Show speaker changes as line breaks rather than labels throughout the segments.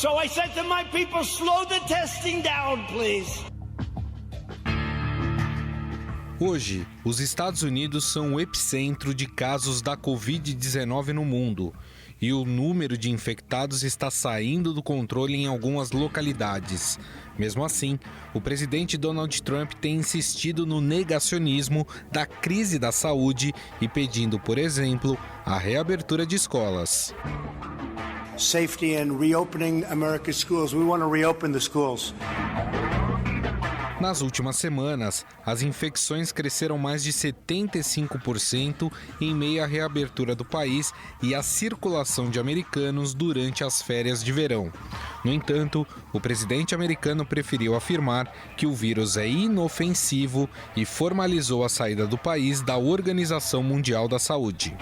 So I said to my people, slow the testing down, please.
Hoje, os Estados Unidos são o epicentro de casos da Covid-19 no mundo e o número de infectados está saindo do controle em algumas localidades. Mesmo assim, o presidente Donald Trump tem insistido no negacionismo da crise da saúde e pedindo, por exemplo, a reabertura de escolas.
Safety and reopening America's schools. We want to reopen the schools.
Nas últimas semanas, as infecções cresceram mais de 75% em meio à reabertura do país e à circulação de americanos durante as férias de verão. No entanto, o presidente americano preferiu afirmar que o vírus é inofensivo e formalizou a saída do país da Organização Mundial da Saúde.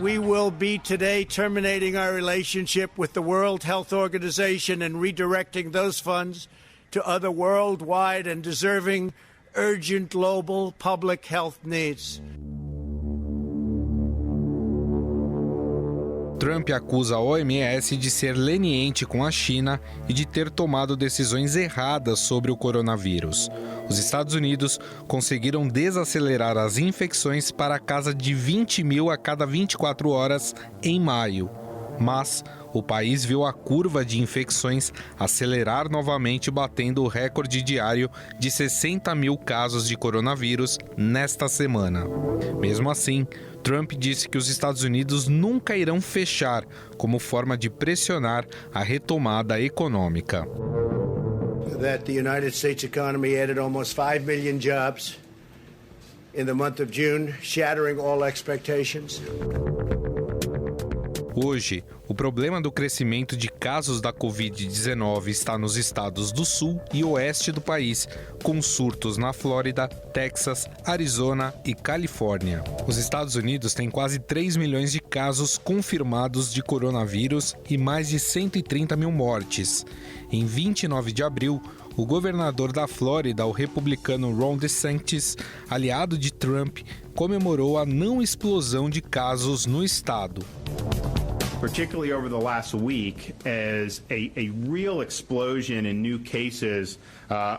We will be today terminating our relationship with the World Health Organization and redirecting those funds to other worldwide and deserving urgent global public health needs.
Trump acusa a OMS de ser leniente com a China e de ter tomado decisões erradas sobre o coronavírus. Os Estados Unidos conseguiram desacelerar as infecções para a casa de 20 mil a cada 24 horas em maio. Mas o país viu a curva de infecções acelerar novamente, batendo o recorde diário de 60 mil casos de coronavírus nesta semana. Mesmo assim, Trump disse que os Estados Unidos nunca irão fechar como forma de pressionar a retomada econômica.
That the United States economy added almost 5 million jobs in the month of June, shattering all expectations.
Hoje, o problema do crescimento de casos da Covid-19 está nos estados do sul e oeste do país, com surtos na Flórida, Texas, Arizona e Califórnia. Os Estados Unidos têm quase 3 milhões de casos confirmados de coronavírus e mais de 130 mil mortes. Em 29 de abril, o governador da Flórida, o republicano Ron DeSantis, aliado de Trump, comemorou a não explosão de casos no estado.
Particularly over the last week, as a real explosion in new cases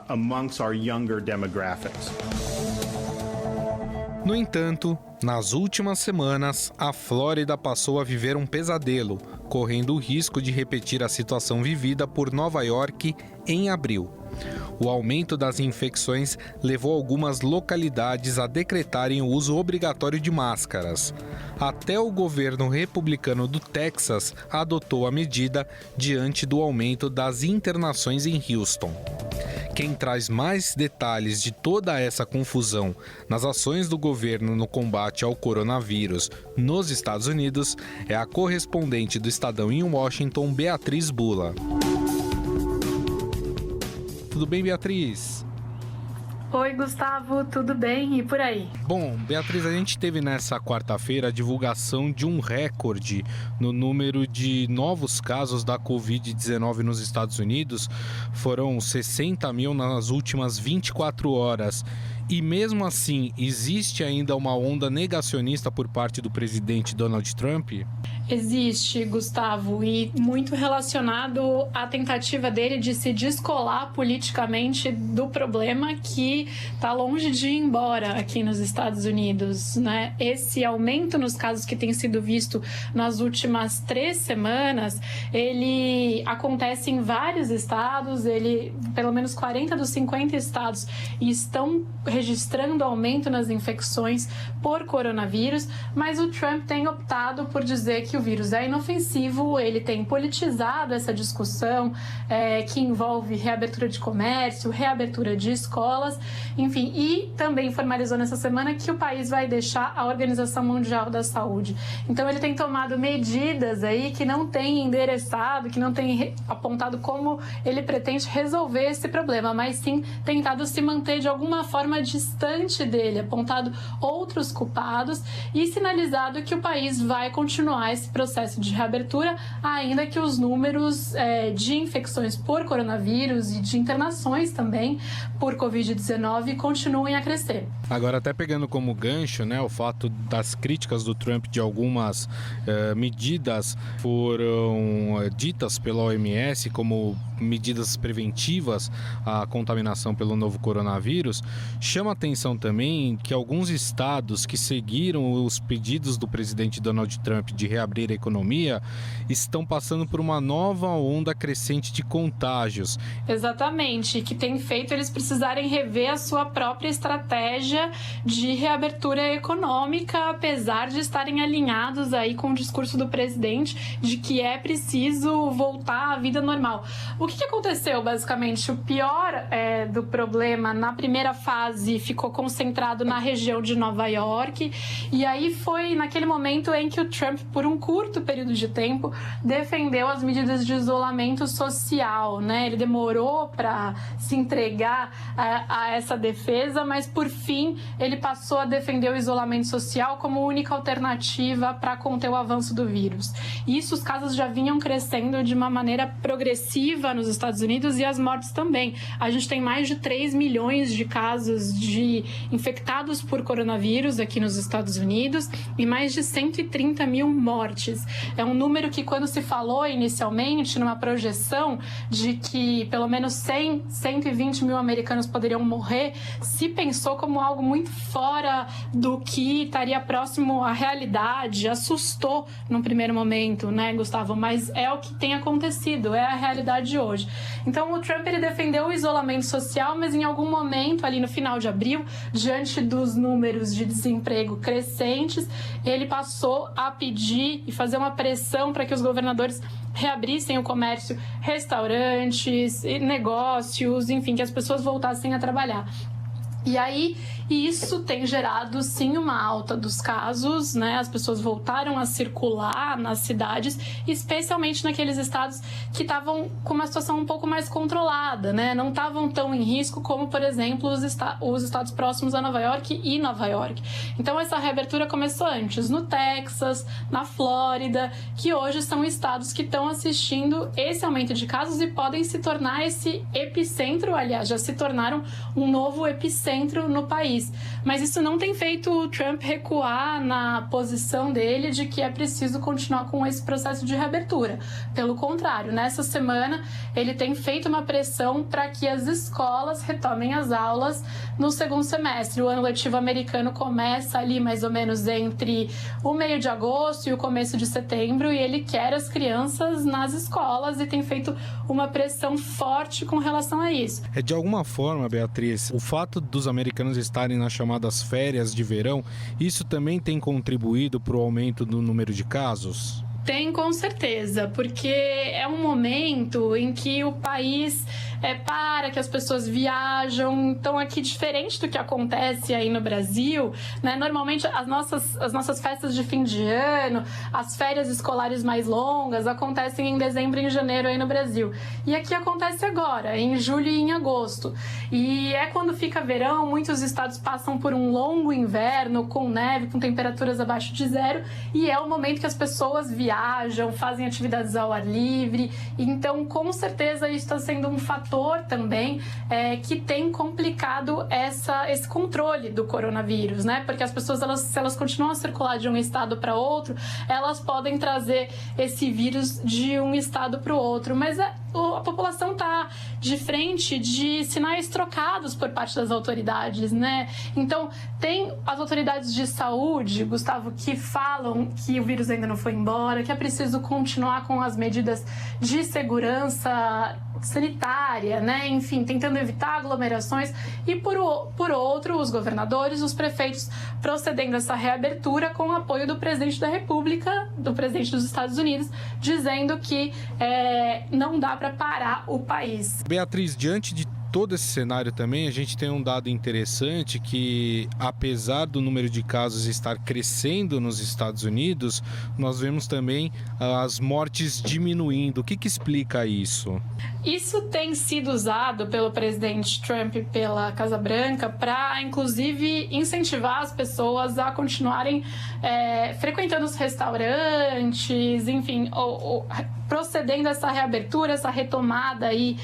amongst our younger demographics.
No entanto, nas últimas semanas, a Flórida passou a viver um pesadelo, correndo o risco de repetir a situação vivida por Nova York em abril. O aumento das infecções levou algumas localidades a decretarem o uso obrigatório de máscaras. Até o governo republicano do Texas adotou a medida diante do aumento das internações em Houston. Quem traz mais detalhes de toda essa confusão nas ações do governo no combate ao coronavírus nos Estados Unidos é a correspondente do Estadão em Washington, Beatriz Bula. Tudo bem, Beatriz?
Oi, Gustavo, tudo bem? E por aí?
Bom, Beatriz, a gente teve nessa quarta-feira a divulgação de um recorde no número de novos casos da Covid-19 nos Estados Unidos. Foram 60 mil nas últimas 24 horas. E mesmo assim, existe ainda uma onda negacionista por parte do presidente Donald Trump?
Existe, Gustavo, e muito relacionado à tentativa dele de se descolar politicamente do problema que está longe de ir embora aqui nos Estados Unidos, né? Esse aumento nos casos que tem sido visto nas últimas 3 semanas, ele acontece em vários estados, pelo menos 40 dos 50 estados estão registrando aumento nas infecções por coronavírus, mas o Trump tem optado por dizer que o vírus é inofensivo, ele tem politizado essa discussão que envolve reabertura de comércio, reabertura de escolas, enfim, e também formalizou nessa semana que o país vai deixar a Organização Mundial da Saúde. Então ele tem tomado medidas aí que não tem endereçado, que não tem apontado como ele pretende resolver esse problema, mas sim tentado se manter de alguma forma distante dele, apontado outros culpados e sinalizado que o país vai continuar esse processo de reabertura, ainda que os números de infecções por coronavírus e de internações também por Covid-19 continuem a crescer.
Agora, até pegando como gancho, né, o fato das críticas do Trump de algumas medidas foram ditas pela OMS como medidas preventivas à contaminação pelo novo coronavírus, chama atenção também que alguns estados que seguiram os pedidos do presidente Donald Trump de reabrir a economia estão passando por uma nova onda crescente de contágios.
Exatamente, que tem feito eles precisarem rever a sua própria estratégia de reabertura econômica, apesar de estarem alinhados aí com o discurso do presidente de que é preciso voltar à vida normal. O que aconteceu, basicamente? O pior do problema, na primeira fase, ficou concentrado na região de Nova York, e aí foi naquele momento em que o Trump, por um curto período de tempo, defendeu as medidas de isolamento social, né? Ele demorou para se entregar a essa defesa, mas, por fim, ele passou a defender o isolamento social como única alternativa para conter o avanço do vírus. E isso, os casos já vinham crescendo de uma maneira progressiva nos Estados Unidos e as mortes também. A gente tem mais de 3 milhões de casos de infectados por coronavírus aqui nos Estados Unidos e mais de 130 mil mortes. É um número que, quando se falou inicialmente, numa projeção de que pelo menos 120 mil americanos poderiam morrer, se pensou como algo muito fora do que estaria próximo à realidade. Assustou num primeiro momento, né, Gustavo? Mas é o que tem acontecido, é a realidade de hoje. Então, o Trump, ele defendeu o isolamento social, mas em algum momento, ali no final de abril, diante dos números de desemprego crescentes, ele passou a pedir e fazer uma pressão para que os governadores reabrissem o comércio, restaurantes, negócios, enfim, que as pessoas voltassem a trabalhar. E aí, isso tem gerado, sim, uma alta dos casos, né? As pessoas voltaram a circular nas cidades, especialmente naqueles estados que estavam com uma situação um pouco mais controlada, né? Não estavam tão em risco como, por exemplo, os estados próximos a Nova York e Nova York. Então, essa reabertura começou antes no Texas, na Flórida, que hoje são estados que estão assistindo esse aumento de casos e podem se tornar esse epicentro, aliás, já se tornaram um novo epicentro no país. Mas isso não tem feito o Trump recuar na posição dele de que é preciso continuar com esse processo de reabertura. Pelo contrário, nessa semana ele tem feito uma pressão para que as escolas retomem as aulas no segundo semestre. O ano letivo americano começa ali mais ou menos entre o meio de agosto e o começo de setembro, e ele quer as crianças nas escolas e tem feito uma pressão forte com relação a isso.
De alguma forma, Beatriz, o fato dos americanos estarem nas chamadas férias de verão, isso também tem contribuído para o aumento do número de casos?
Tem, com certeza, porque é um momento em que o país para, que as pessoas viajam. Então, aqui, diferente do que acontece aí no Brasil, né, normalmente as nossas festas de fim de ano, as férias escolares mais longas acontecem em dezembro e em janeiro aí no Brasil. E aqui acontece agora, em julho e em agosto. E é quando fica verão, muitos estados passam por um longo inverno, com neve, com temperaturas abaixo de zero, e é o momento que as pessoas viajam, fazem atividades ao ar livre. Então, com certeza, isso está sendo um fator também que tem complicado esse controle do coronavírus, né? Porque as pessoas, se elas continuam a circular de um estado para outro, elas podem trazer esse vírus de um estado para o outro. Mas a população está de frente de sinais trocados por parte das autoridades, né? Então, tem as autoridades de saúde, Gustavo, que falam que o vírus ainda não foi embora, que é preciso continuar com as medidas de segurança sanitária, né? Enfim, tentando evitar aglomerações, e por outro, os governadores, os prefeitos procedendo a essa reabertura com o apoio do presidente da República, do presidente dos Estados Unidos, dizendo que não dá para parar o país.
Beatriz, diante de todo esse cenário também, a gente tem um dado interessante que, apesar do número de casos estar crescendo nos Estados Unidos, nós vemos também as mortes diminuindo. O que explica isso?
Isso tem sido usado pelo presidente Trump e pela Casa Branca para, inclusive, incentivar as pessoas a continuarem frequentando os restaurantes, enfim, procedendo a essa reabertura, essa retomada aí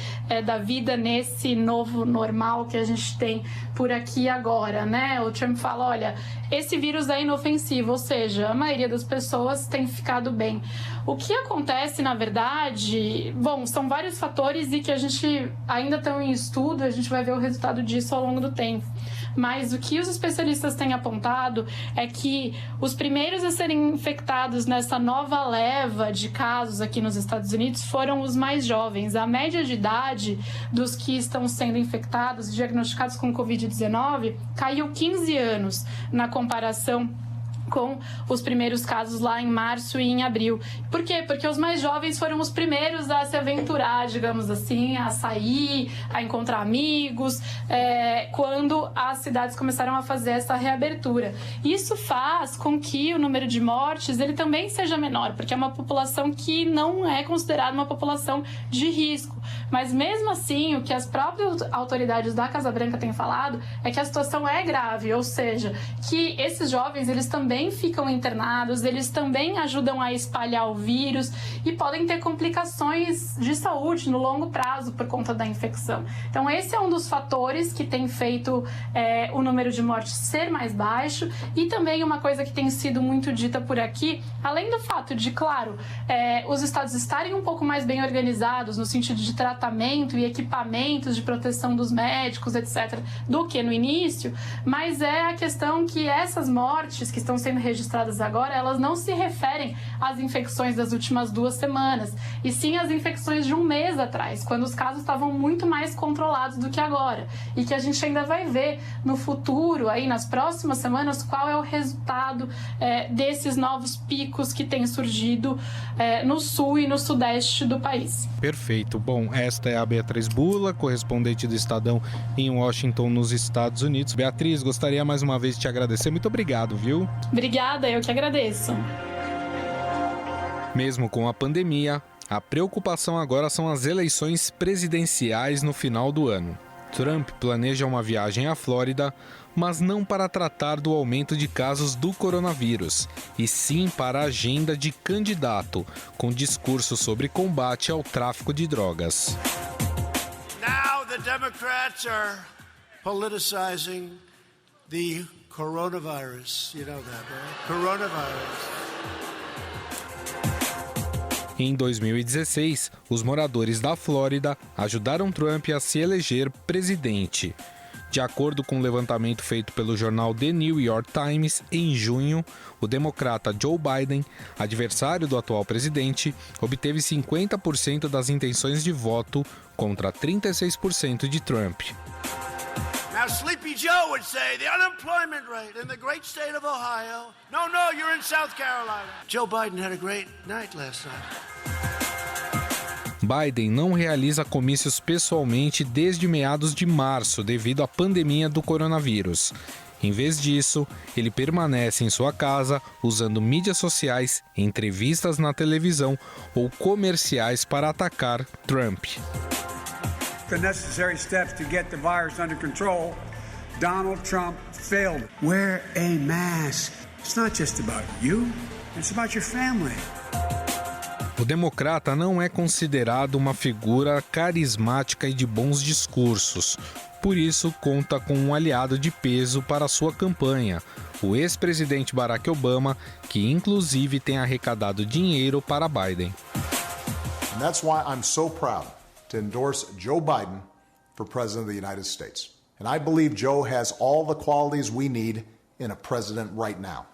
da vida nesse novo normal que a gente tem por aqui agora, né? O Trump fala, olha, esse vírus é inofensivo, ou seja, a maioria das pessoas tem ficado bem. O que acontece, na verdade, bom, são vários fatores e que a gente ainda está em estudo, a gente vai ver o resultado disso ao longo do tempo. Mas o que os especialistas têm apontado é que os primeiros a serem infectados nessa nova leva de casos aqui nos Estados Unidos foram os mais jovens. A média de idade dos que estão sendo infectados, diagnosticados com Covid-19, caiu 15 anos na comparação com os primeiros casos lá em março e em abril. Por quê? Porque os mais jovens foram os primeiros a se aventurar, digamos assim, a sair, a encontrar amigos, quando as cidades começaram a fazer essa reabertura. Isso faz com que o número de mortes ele também seja menor, porque é uma população que não é considerada uma população de risco. Mas mesmo assim, o que as próprias autoridades da Casa Branca têm falado é que a situação é grave, ou seja, que esses jovens eles também ficam internados, eles também ajudam a espalhar o vírus e podem ter complicações de saúde no longo prazo por conta da infecção. Então esse é um dos fatores que tem feito o número de mortes ser mais baixo e também uma coisa que tem sido muito dita por aqui, além do fato de, claro, os estados estarem um pouco mais bem organizados no sentido de tratamento e equipamentos de proteção dos médicos, etc., do que no início, mas é a questão que essas mortes que estão sendo registradas agora, elas não se referem às infecções das últimas 2 semanas, e sim às infecções de um mês atrás, quando os casos estavam muito mais controlados do que agora, e que a gente ainda vai ver no futuro, aí nas próximas semanas, qual é o resultado desses novos picos que têm surgido no sul e no sudeste do país.
Perfeito. Bom, esta é a Beatriz Bula, correspondente do Estadão em Washington, nos Estados Unidos. Beatriz, gostaria mais uma vez de te agradecer. Muito obrigado, viu?
Obrigada, eu que agradeço.
Mesmo com a pandemia, a preocupação agora são as eleições presidenciais no final do ano. Trump planeja uma viagem à Flórida, mas não para tratar do aumento de casos do coronavírus, e sim para a agenda de candidato, com discurso sobre combate ao tráfico de drogas.
Now the Democrats are politicizing the coronavirus. You know that, right? Coronavirus.
Em 2016, os moradores da Flórida ajudaram Trump a se eleger presidente. De acordo com um levantamento feito pelo jornal The New York Times, em junho, o democrata Joe Biden, adversário do atual presidente, obteve 50% das intenções de voto contra 36% de Trump.
Now, Sleepy Joe would say the unemployment rate in the great state of Ohio. No, you're in South Carolina. Joe Biden had a great night last night.
Biden não realiza comícios pessoalmente desde meados de março devido à pandemia do coronavírus. Em vez disso, ele permanece em sua casa usando mídias sociais, entrevistas na televisão ou comerciais para atacar Trump.
The necessary steps to get the virus under control, Donald Trump failed. Wear a mask. It's not just about you, it's about your family.
O democrata não é considerado uma figura carismática e de bons discursos. Por isso, conta com um aliado de peso para sua campanha, o ex-presidente Barack Obama, que inclusive tem arrecadado dinheiro para Biden.
And that's why I'm so proud to endorse Joe Biden for President of the United States. And I believe Joe has all the qualities we need in a president right now.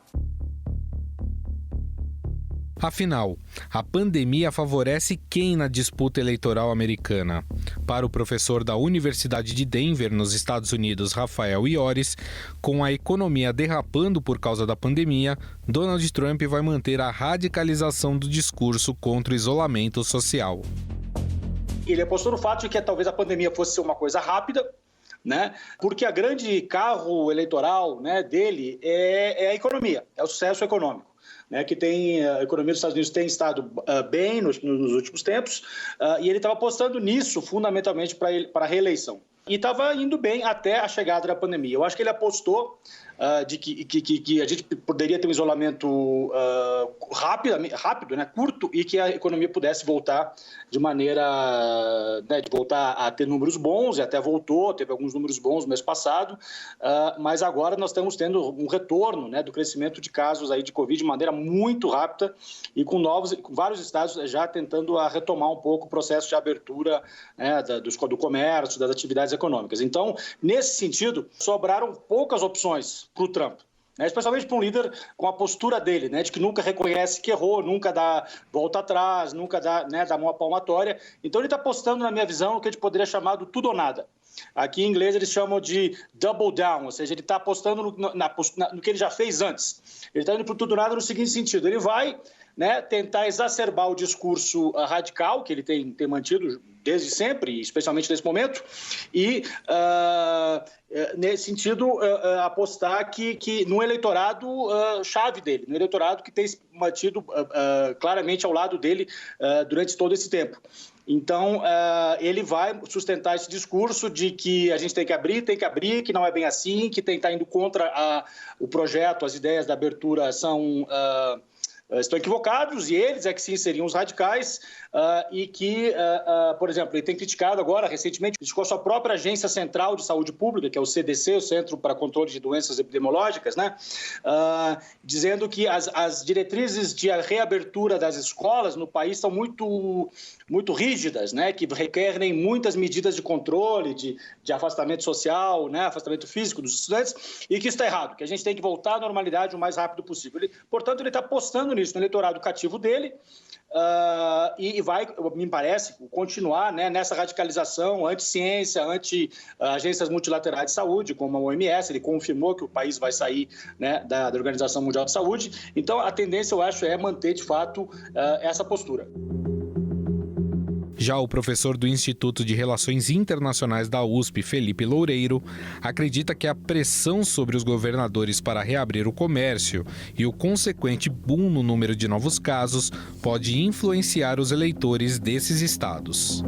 Afinal, a pandemia favorece quem na disputa eleitoral americana? Para o professor da Universidade de Denver, nos Estados Unidos, Rafael Iores, com a economia derrapando por causa da pandemia, Donald Trump vai manter a radicalização do discurso contra o isolamento social.
Ele apostou no fato de que talvez a pandemia fosse ser uma coisa rápida, né? Porque a grande carro eleitoral, né, dele é a economia, é o sucesso econômico. né, que a economia dos Estados Unidos tem estado bem nos últimos tempos, e ele estava apostando nisso fundamentalmente para a reeleição. E estava indo bem até a chegada da pandemia. Eu acho que ele apostou de que a gente poderia ter um isolamento rápido, né, curto, e que a economia pudesse voltar de maneira, né, de voltar a ter números bons, e até voltou, teve alguns números bons no mês passado, mas agora nós estamos tendo um retorno, né, do crescimento de casos aí de Covid de maneira muito rápida e com vários estados já tentando retomar um pouco o processo de abertura, né, do comércio, das atividades econômicas. Então, nesse sentido, sobraram poucas opções para o Trump, né, especialmente para um líder com a postura dele, né, de que nunca reconhece que errou, nunca dá volta atrás, nunca dá, né, dá uma palmatória. Então ele está apostando, na minha visão, no que a gente poderia chamar do tudo ou nada. Aqui em inglês eles chamam de double down, ou seja, ele está apostando no que ele já fez antes. Ele está indo para o tudo ou nada no seguinte sentido: ele vai, né, tentar exacerbar o discurso radical que ele tem mantido desde sempre, especialmente nesse momento, e, nesse sentido, apostar que no eleitorado chave dele, no eleitorado que tem mantido claramente ao lado dele durante todo esse tempo. Então, ele vai sustentar esse discurso de que a gente tem que abrir, que não é bem assim, que tem que estar indo contra o projeto, as ideias da abertura estão equivocados, e eles é que sim seriam os radicais, e que, por exemplo, ele tem criticado agora, recentemente, criticou a sua própria Agência Central de Saúde Pública, que é o CDC, o Centro para Controle de Doenças Epidemiológicas, né? Dizendo que as diretrizes de reabertura das escolas no país são muito rígidas, né? Que requerem muitas medidas de controle, de afastamento social, né? Afastamento físico dos estudantes, e que isso está errado, que a gente tem que voltar à normalidade o mais rápido possível. Portanto, ele está apostando nisso, no eleitorado cativo dele, e vai, me parece, continuar, né, nessa radicalização anti-ciência, anti-agências multilaterais de saúde, como a OMS. Ele confirmou que o país vai sair, né, da Organização Mundial de Saúde. Então, a tendência, eu acho, é manter, de fato, essa postura.
Já o professor do Instituto de Relações Internacionais da USP, Felipe Loureiro, acredita que a pressão sobre os governadores para reabrir o comércio e o consequente boom no número de novos casos pode influenciar os eleitores desses estados.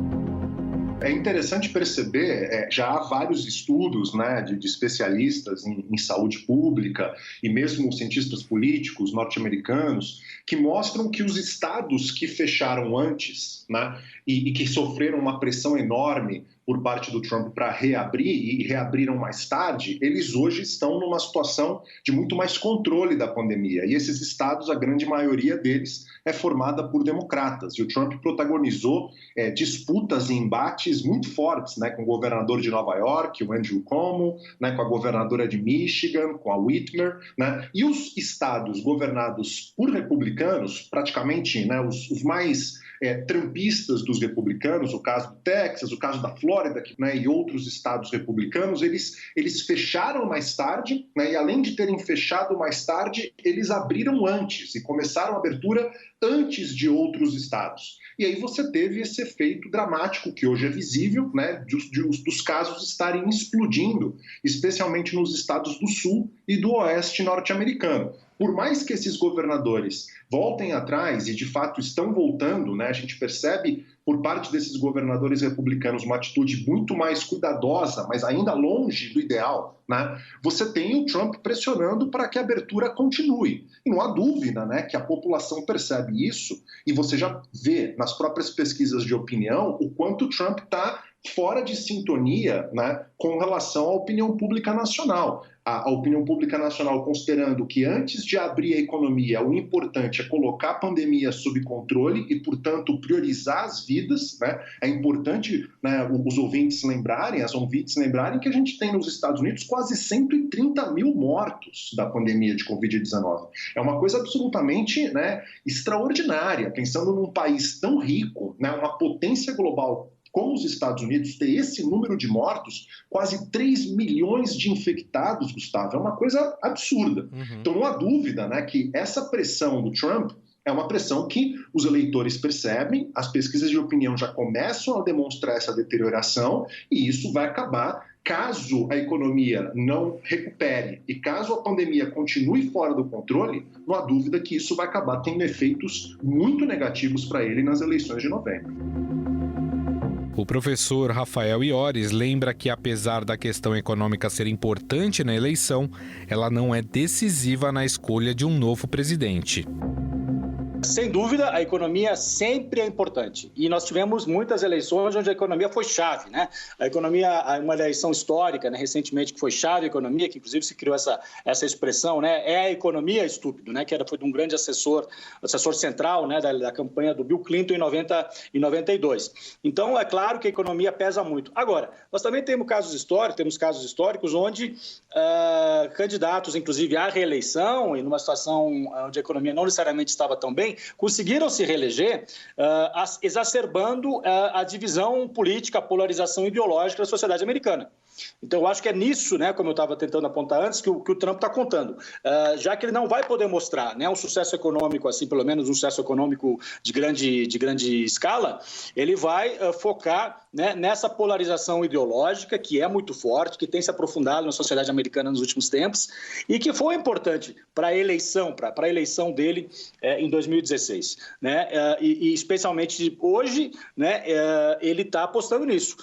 É interessante perceber, já há vários estudos, né, de especialistas em saúde pública e mesmo cientistas políticos norte-americanos que mostram que os estados que fecharam antes, né, e que sofreram uma pressão enorme por parte do Trump para reabrir e reabriram mais tarde, eles hoje estão numa situação de muito mais controle da pandemia. E esses estados, a grande maioria deles, é formada por democratas. E o Trump protagonizou disputas e embates muito fortes, né, com o governador de Nova York, o Andrew Cuomo, né, com a governadora de Michigan, com a Whitmer, né, e os estados governados por republicanos, praticamente, né, os mais trumpistas dos republicanos, o caso do Texas, o caso da Flórida, né, e outros estados republicanos, eles fecharam mais tarde, né, e além de terem fechado mais tarde, eles abriram antes e começaram a abertura antes de outros estados. E aí você teve esse efeito dramático que hoje é visível, né, dos casos estarem explodindo, especialmente nos estados do sul e do oeste norte-americano. Por mais que esses governadores voltem atrás, e de fato estão voltando, né, a gente percebe por parte desses governadores republicanos uma atitude muito mais cuidadosa, mas ainda longe do ideal, né, você tem o Trump pressionando para que a abertura continue. E não há dúvida, né, que a população percebe isso, e você já vê nas próprias pesquisas de opinião o quanto o Trump está fora de sintonia, né, com relação à opinião pública nacional. A opinião pública nacional considerando que antes de abrir a economia, o importante é colocar a pandemia sob controle e, portanto, priorizar as vidas, né? É importante, né, os ouvintes lembrarem, as ouvintes lembrarem que a gente tem nos Estados Unidos quase 130 mil mortos da pandemia de Covid-19. É uma coisa absolutamente, né, extraordinária, pensando num país tão rico, né, uma potência global como os Estados Unidos, ter esse número de mortos, quase 3 milhões de infectados, Gustavo, é uma coisa absurda. Então não há dúvida, né, que essa pressão do Trump é uma pressão que os eleitores percebem, as pesquisas de opinião já começam a demonstrar essa deterioração e isso vai acabar caso a economia não recupere e caso a pandemia continue fora do controle, não há dúvida que isso vai acabar tendo efeitos muito negativos para ele nas eleições de novembro.
O professor Rafael Iores lembra que, apesar da questão econômica ser importante na eleição, ela não é decisiva na escolha de um novo presidente.
Sem dúvida, a economia sempre é importante. E nós tivemos muitas eleições onde a economia foi chave, né? A economia, uma eleição histórica, né, recentemente, que foi chave a economia, que inclusive se criou essa expressão, né? É a economia estúpido, né? Que foi de um grande assessor central, né, da campanha do Bill Clinton em 92. Então, é claro que a economia pesa muito. Agora, nós também temos casos históricos onde candidatos, inclusive à reeleição, e numa situação onde a economia não necessariamente estava tão bem, conseguiram se reeleger exacerbando a divisão política, a polarização ideológica da sociedade americana. Então, eu acho que é nisso, né, como eu estava tentando apontar antes, que o Trump está contando. Já que ele não vai poder mostrar, né, um sucesso econômico, assim, pelo menos um sucesso econômico de grande escala, ele vai focar, né, nessa polarização ideológica que é muito forte, que tem se aprofundado na sociedade americana nos últimos tempos e que foi importante para a eleição dele em 2016. Né? E especialmente hoje, né, ele está apostando nisso.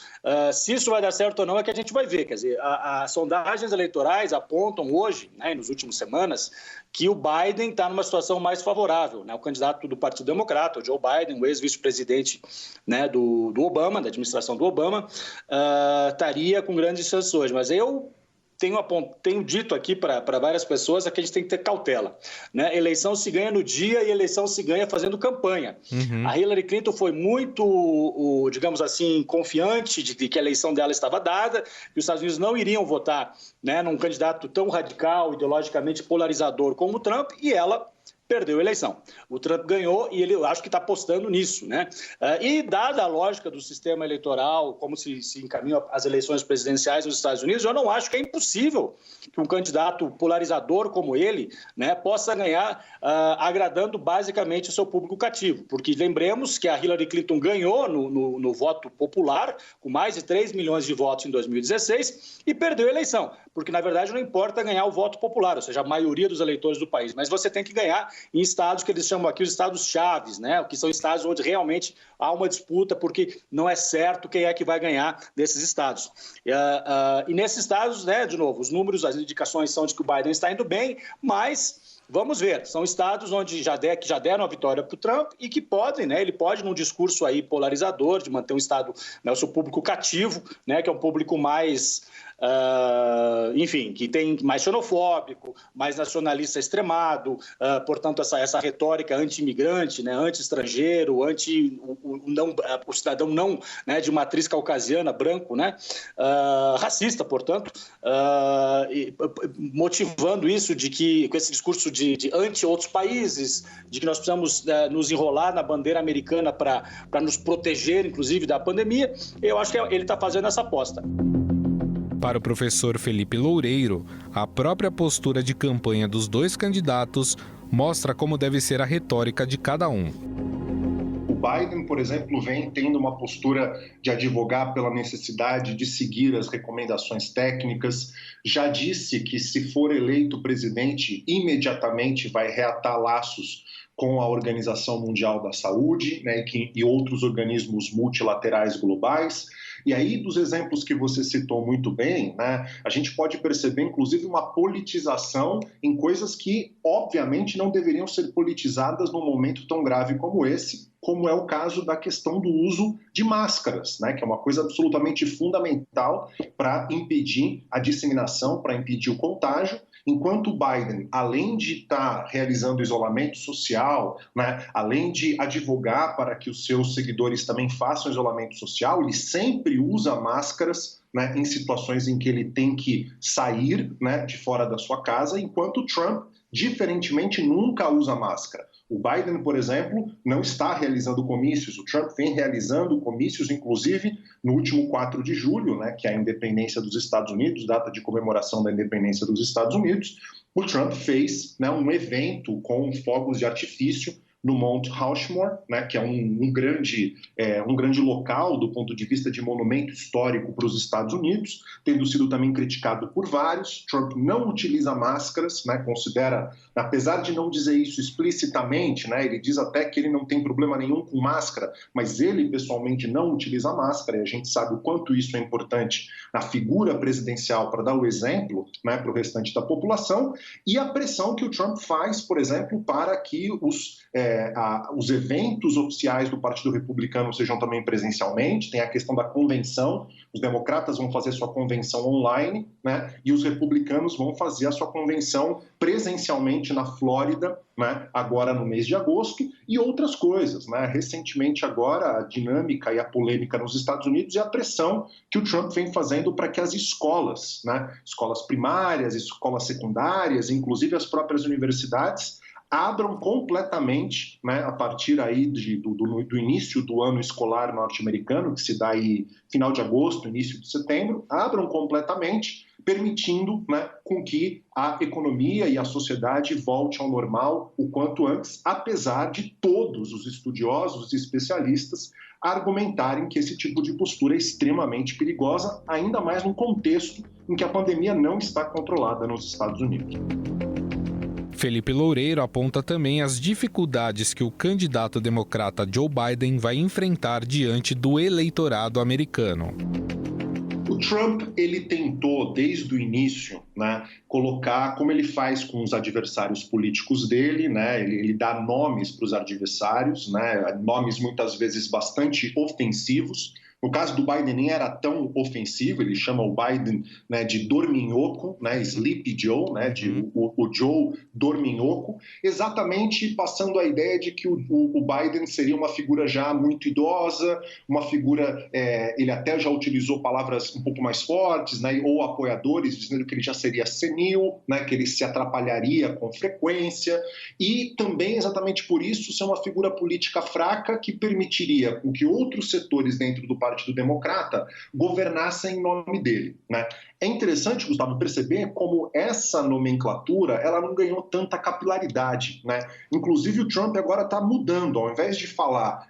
Se isso vai dar certo ou não é que a gente vai ver. Quer dizer, as sondagens eleitorais apontam hoje, né, nas últimas semanas, que o Biden está numa situação mais favorável. Né? O candidato do Partido Democrata, o Joe Biden, o ex-vice-presidente, né, do Obama, da administração do Obama, estaria com grandes chances. Mas eu tenho dito aqui para várias pessoas que a gente tem que ter cautela. Né? Eleição se ganha no dia e eleição se ganha fazendo campanha. Uhum. A Hillary Clinton foi muito, digamos assim, confiante de que a eleição dela estava dada, que os Estados Unidos não iriam votar, né, num candidato tão radical, ideologicamente polarizador como o Trump, e ela perdeu a eleição. O Trump ganhou e ele, eu acho que está apostando nisso, né? E dada a lógica do sistema eleitoral, como se encaminham as eleições presidenciais nos Estados Unidos, eu não acho que é impossível que um candidato polarizador como ele, né, possa ganhar agradando basicamente o seu público cativo. Porque lembremos que a Hillary Clinton ganhou no voto popular, com mais de 3 milhões de votos em 2016, e perdeu a eleição. Porque, na verdade, não importa ganhar o voto popular, ou seja, a maioria dos eleitores do país, mas você tem que ganhar em estados que eles chamam aqui os estados chaves, né? Que são estados onde realmente há uma disputa, porque não é certo quem é que vai ganhar desses estados. E nesses estados, né, de novo, os números, as indicações são de que o Biden está indo bem, mas vamos ver, são estados onde que já deram a vitória para o Trump e que podem, né, ele pode, num discurso aí polarizador, de manter um estado, né, o seu público cativo, né, que é um público mais, enfim, que tem mais xenofóbico, mais nacionalista extremado, portanto, essa retórica anti-imigrante, né, anti-estrangeiro, o cidadão não, né, de matriz caucasiana, branco, né, racista, portanto, motivando isso com esse discurso de anti-outros países, de que nós precisamos nos enrolar na bandeira americana para nos proteger, inclusive, da pandemia. Eu acho que ele está fazendo essa aposta.
Para o professor Felipe Loureiro, a própria postura de campanha dos dois candidatos mostra como deve ser a retórica de cada um.
O Biden, por exemplo, vem tendo uma postura de advogar pela necessidade de seguir as recomendações técnicas. Já disse que, se for eleito presidente, imediatamente vai reatar laços com a Organização Mundial da Saúde, né, e outros organismos multilaterais globais. E aí, dos exemplos que você citou muito bem, né, a gente pode perceber, inclusive, uma politização em coisas que, obviamente, não deveriam ser politizadas num momento tão grave como esse, como é o caso da questão do uso de máscaras, né, que é uma coisa absolutamente fundamental para impedir a disseminação, para impedir o contágio. Enquanto o Biden, além de estar realizando isolamento social, né, além de advogar para que os seus seguidores também façam isolamento social, ele sempre usa máscaras, né, em situações em que ele tem que sair, né, de fora da sua casa, enquanto o Trump, diferentemente, nunca usa máscara. O Biden, por exemplo, não está realizando comícios. O Trump vem realizando comícios, inclusive no último 4 de julho, né, que é a independência dos Estados Unidos, data de comemoração da independência dos Estados Unidos. O Trump fez, né, um evento com fogos de artifício no Mount Rushmore, né, que é um grande local do ponto de vista de monumento histórico para os Estados Unidos, tendo sido também criticado por vários. Trump não utiliza máscaras, né, considera, apesar de não dizer isso explicitamente, né, ele diz até que ele não tem problema nenhum com máscara, mas ele pessoalmente não utiliza máscara, e a gente sabe o quanto isso é importante na figura presidencial para dar o exemplo, né, para o restante da população, e a pressão que o Trump faz, por exemplo, para que os eventos oficiais do Partido Republicano sejam também presencialmente. Tem a questão da convenção, os democratas vão fazer sua convenção online, né, e os republicanos vão fazer a sua convenção presencialmente na Flórida, né, agora no mês de agosto, e outras coisas, né? Recentemente agora a dinâmica e a polêmica nos Estados Unidos e a pressão que o Trump vem fazendo para que as escolas, né, escolas primárias, escolas secundárias, inclusive as próprias universidades, abram completamente, né, a partir aí do início do ano escolar norte-americano, que se dá aí final de agosto, início de setembro, abram completamente, permitindo, né, com que a economia e a sociedade volte ao normal o quanto antes, apesar de todos os estudiosos e especialistas argumentarem que esse tipo de postura é extremamente perigosa, ainda mais num contexto em que a pandemia não está controlada nos Estados Unidos.
Felipe Loureiro aponta também as dificuldades que o candidato democrata Joe Biden vai enfrentar diante do eleitorado americano.
O Trump, ele tentou, desde o início, né, colocar, como ele faz com os adversários políticos dele, né, ele dá nomes para os adversários, né, nomes muitas vezes bastante ofensivos. No caso do Biden nem era tão ofensivo, ele chama o Biden, né, de dorminhoco, né, Sleepy Joe, né, o Joe dorminhoco, exatamente passando a ideia de que o Biden seria uma figura já muito idosa, uma figura, ele até já utilizou palavras um pouco mais fortes, né, ou apoiadores, dizendo que ele já seria senil, né, que ele se atrapalharia com frequência, e também exatamente por isso ser uma figura política fraca que permitiria que outros setores dentro do Partido Democrata governassem em nome dele, né? É interessante, Gustavo, perceber como essa nomenclatura ela não ganhou tanta capilaridade, né? Inclusive o Trump agora está mudando, ao invés de falar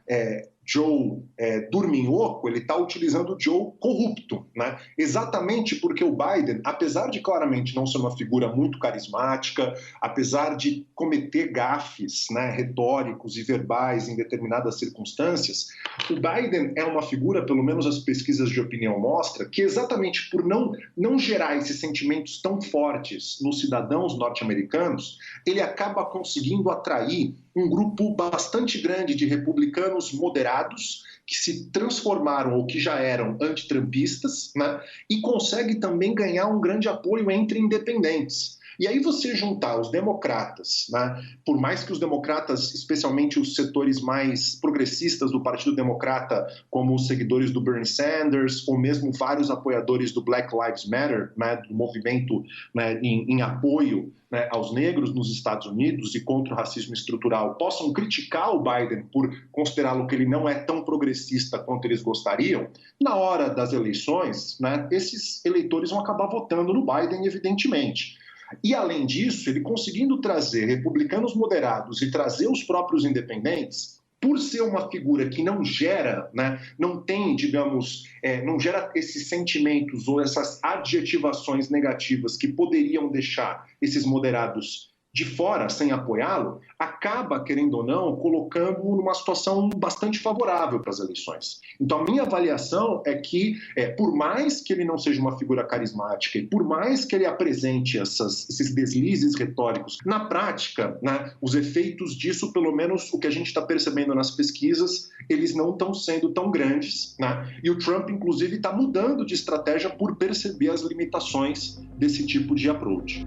Joe dorminhoco, ele está utilizando Joe corrupto, né? Exatamente porque o Biden, apesar de claramente não ser uma figura muito carismática, apesar de cometer gafes, né, retóricos e verbais em determinadas circunstâncias, o Biden é uma figura, pelo menos as pesquisas de opinião mostram, que exatamente por não gerar esses sentimentos tão fortes nos cidadãos norte-americanos, ele acaba conseguindo atrair um grupo bastante grande de republicanos moderados que se transformaram ou que já eram antitrampistas, né, e consegue também ganhar um grande apoio entre independentes. E aí você juntar os democratas, né, por mais que os democratas, especialmente os setores mais progressistas do Partido Democrata, como os seguidores do Bernie Sanders, ou mesmo vários apoiadores do Black Lives Matter, né, do movimento, né, em apoio, né, aos negros nos Estados Unidos e contra o racismo estrutural, possam criticar o Biden por considerá-lo que ele não é tão progressista quanto eles gostariam, na hora das eleições, né, esses eleitores vão acabar votando no Biden, evidentemente. E, além disso, ele conseguindo trazer republicanos moderados e trazer os próprios independentes, por ser uma figura que não gera, né, não tem, digamos, não gera esses sentimentos ou essas adjetivações negativas que poderiam deixar esses moderados de fora, sem apoiá-lo, acaba, querendo ou não, colocando numa situação bastante favorável para as eleições. Então, a minha avaliação é que, por mais que ele não seja uma figura carismática e por mais que ele apresente esses deslizes retóricos, na prática, né, os efeitos disso, pelo menos o que a gente está percebendo nas pesquisas, eles não estão sendo tão grandes, né? E o Trump, inclusive, está mudando de estratégia por perceber as limitações desse tipo de approach.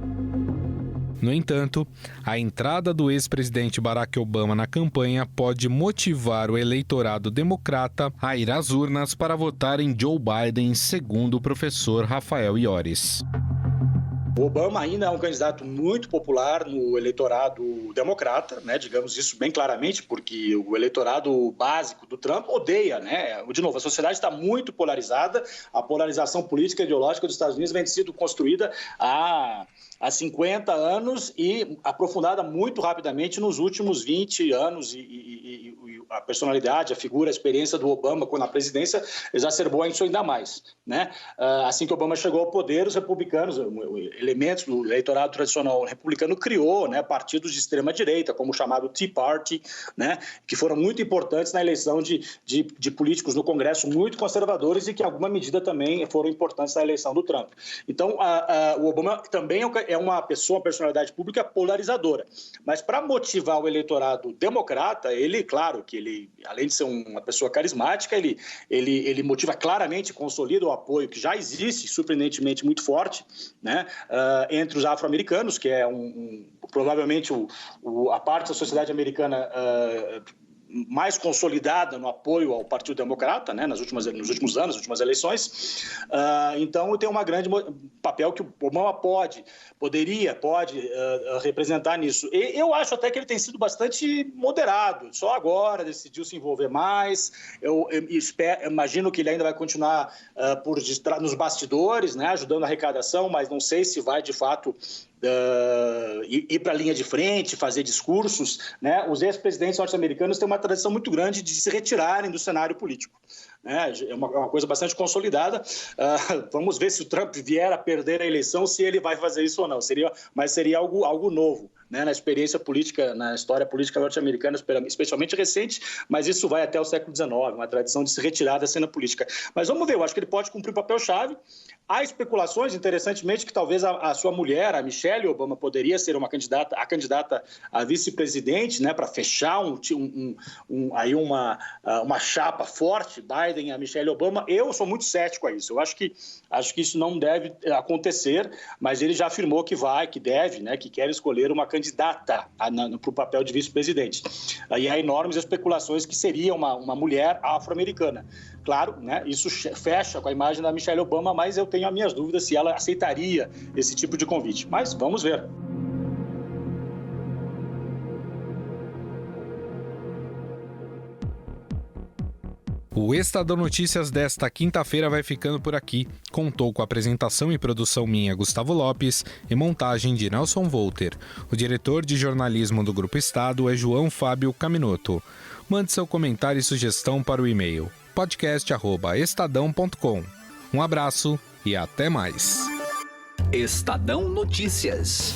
No entanto, a entrada do ex-presidente Barack Obama na campanha pode motivar o eleitorado democrata a ir às urnas para votar em Joe Biden, segundo o professor Rafael Iores.
O Obama ainda é um candidato muito popular no eleitorado democrata, né? Digamos isso bem claramente, porque o eleitorado básico do Trump odeia, né? De novo, a sociedade está muito polarizada, a polarização política e ideológica dos Estados Unidos vem sendo construída há 50 anos e aprofundada muito rapidamente nos últimos 20 anos e a personalidade, a figura, a experiência do Obama na presidência exacerbou isso ainda mais, né? Assim que Obama chegou ao poder, os republicanos, elementos do eleitorado tradicional republicano criou, né, partidos de extrema direita, como o chamado Tea Party, né, que foram muito importantes na eleição de políticos no Congresso muito conservadores e que em alguma medida também foram importantes na eleição do Trump. Então, o Obama também é uma personalidade pública polarizadora, mas para motivar o eleitorado democrata, ele, claro, que ele, além de ser uma pessoa carismática, ele motiva claramente, consolida o apoio que já existe, surpreendentemente muito forte, né, entre os afro-americanos, que é provavelmente a parte da sociedade americana mais consolidada no apoio ao Partido Democrata, né, nos últimos anos, nas últimas eleições. Então, tem um grande papel que o Obama pode representar nisso. E eu acho até que ele tem sido bastante moderado, só agora decidiu se envolver mais. Eu imagino que ele ainda vai continuar nos bastidores, né, ajudando a arrecadação, mas não sei se vai, de fato, ir para a linha de frente, fazer discursos, né? Os ex-presidentes norte-americanos têm uma tradição muito grande de se retirarem do cenário político, né? É uma coisa bastante consolidada. Vamos ver se o Trump vier a perder a eleição, se ele vai fazer isso ou não. Mas seria algo novo, né, na experiência política, na história política norte-americana, especialmente recente, mas isso vai até o século XIX, uma tradição de se retirar da cena política. Mas vamos ver, eu acho que ele pode cumprir um papel-chave. Há especulações, interessantemente, que talvez a sua mulher, a Michelle Obama, poderia ser a candidata a vice-presidente, né, para fechar uma chapa forte, Biden e a Michelle Obama. Eu sou muito cético a isso. Eu acho que isso não deve acontecer, mas ele já afirmou que deve, né, que quer escolher uma candidata para o papel de vice-presidente. E há enormes especulações que seria uma mulher afro-americana. Claro, né, isso fecha com a imagem da Michelle Obama, mas eu tenho as minhas dúvidas se ela aceitaria esse tipo de convite. Mas vamos ver.
O Estadão Notícias desta quinta-feira vai ficando por aqui. Contou com a apresentação e produção minha, Gustavo Lopes, e montagem de Nelson Volter. O diretor de jornalismo do Grupo Estado é João Fábio Caminoto. Mande seu comentário e sugestão para o e-mail podcast@estadão.com. Um abraço e até mais.
Estadão Notícias.